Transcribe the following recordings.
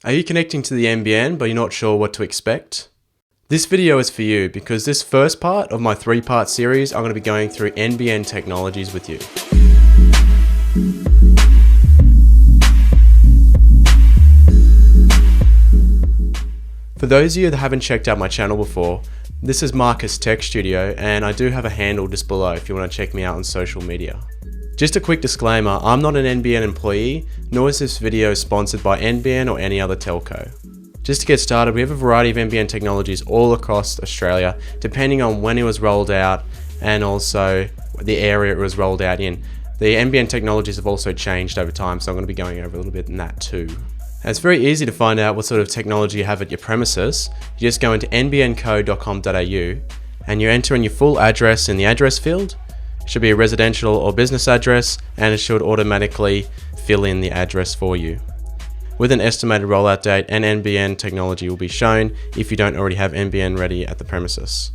Are you connecting to the NBN but you're not sure what to expect? This video is for you because this first part of my 3-part series, I'm going to be going through NBN technologies with you. For those of you that haven't checked out my channel before, this is Marcus Tech Studio and I do have a handle just below if you want to check me out on social media. Just a quick disclaimer, I'm not an NBN employee, nor is this video sponsored by NBN or any other telco. Just to get started, we have a variety of NBN technologies all across Australia, depending on when it was rolled out and also the area it was rolled out in. The NBN technologies have also changed over time, so I'm going to be going over a little bit in that too. And it's very easy to find out what sort of technology you have at your premises. You just go into nbnco.com.au and you enter in your full address in the address field. It should be a residential or business address, and it should automatically fill in the address for you. With an estimated rollout date, and NBN technology will be shown if you don't already have NBN ready at the premises.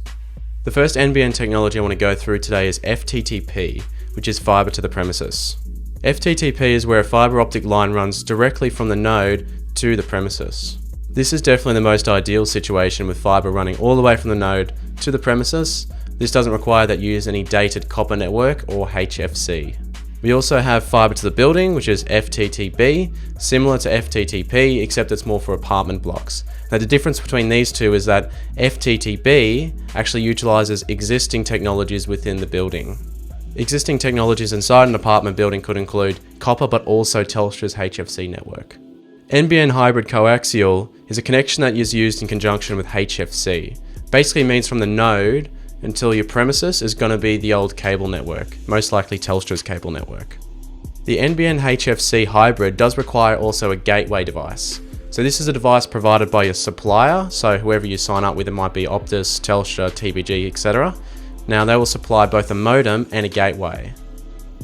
The first NBN technology I want to go through today is FTTP, which is fiber to the premises. FTTP is where a fiber optic line runs directly from the node to the premises. This is definitely the most ideal situation, with fiber running all the way from the node to the premises. This doesn't require that you use any dated copper network or HFC. We also have fiber to the building, which is FTTB, similar to FTTP, except it's more for apartment blocks. Now the difference between these two is that FTTB actually utilizes existing technologies within the building. Existing technologies inside an apartment building could include copper, but also Telstra's HFC network. NBN hybrid coaxial is a connection that is used in conjunction with HFC. Basically means from the node until your premises is going to be the old cable network, most likely Telstra's cable network. The NBN HFC hybrid does require also a gateway device. So this is a device provided by your supplier, so whoever you sign up with, it might be Optus, Telstra, TPG, etc. Now they will supply both a modem and a gateway.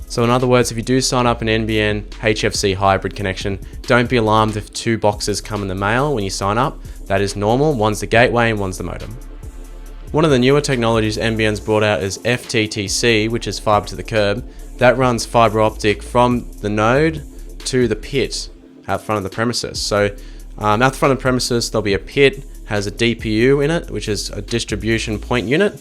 So in other words, if you do sign up an NBN HFC hybrid connection, don't be alarmed if 2 boxes come in the mail when you sign up. That is normal, one's the gateway and one's the modem. One of the newer technologies NBN's brought out is FTTC, which is fiber to the curb. That runs fiber optic from the node to the pit out front of the premises. So out the front of the premises, there'll be a pit, has a DPU in it, which is a distribution point unit.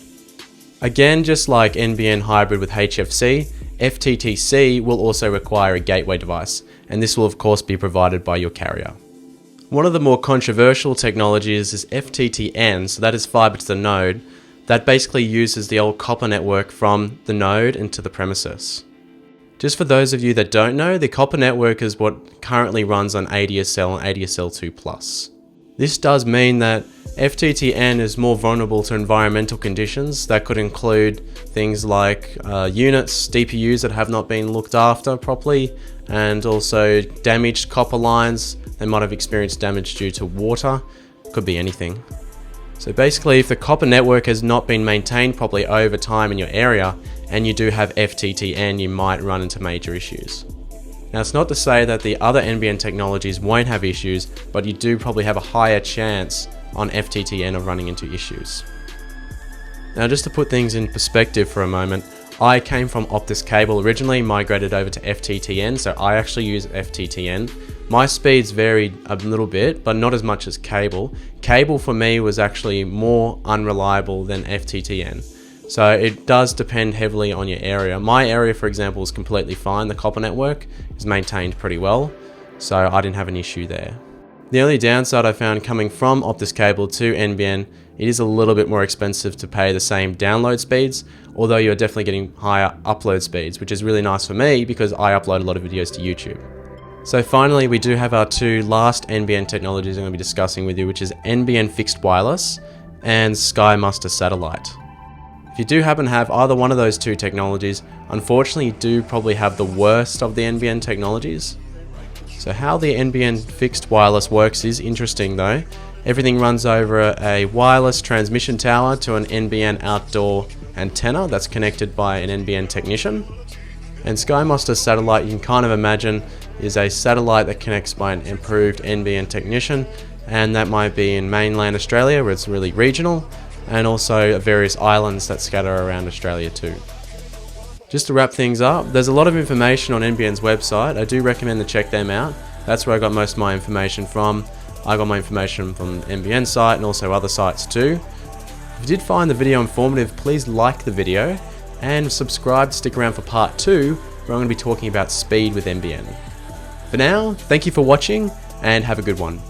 Again, just like NBN hybrid with HFC, FTTC will also require a gateway device, and this will of course be provided by your carrier. One of the more controversial technologies is FTTN, so that is fiber to the node. That basically uses the old copper network from the node into the premises. Just for those of you that don't know, the copper network is what currently runs on ADSL and ADSL2+. This does mean that FTTN is more vulnerable to environmental conditions. That could include things like units, DPUs that have not been looked after properly, and also damaged copper lines. They might have experienced damage due to water, could be anything. So basically, if the copper network has not been maintained properly over time in your area, and you do have FTTN, you might run into major issues. Now it's not to say that the other NBN technologies won't have issues, but you do probably have a higher chance on FTTN of running into issues. Now just to put things in perspective for a moment, I came from Optus Cable originally, migrated over to FTTN, so I actually use FTTN. My speeds varied a little bit, but not as much as cable. Cable for me was actually more unreliable than FTTN. So it does depend heavily on your area. My area, for example, is completely fine. The copper network is maintained pretty well, so I didn't have an issue there. The only downside I found coming from Optus Cable to NBN, it is a little bit more expensive to pay the same download speeds, although you're definitely getting higher upload speeds, which is really nice for me because I upload a lot of videos to YouTube. So finally, we do have our 2 last NBN technologies I'm going to be discussing with you, which is NBN Fixed Wireless and Sky Muster Satellite. If you do happen to have either one of those 2 technologies, unfortunately you do probably have the worst of the NBN technologies. So how the NBN Fixed Wireless works is interesting though. Everything runs over a wireless transmission tower to an NBN outdoor antenna that's connected by an NBN technician. And Sky Muster Satellite, you can kind of imagine, is a satellite that connects by an improved NBN technician, and that might be in mainland Australia where it's really regional, and also various islands that scatter around Australia too. Just to wrap things up, there's a lot of information on NBN's website. I do recommend to check them out. That's where I got most of my information from. I got my information from the NBN site and also other sites too. If you did find the video informative, please like the video and subscribe to stick around for part 2, where I'm going to be talking about speed with NBN. For now, thank you for watching and have a good one.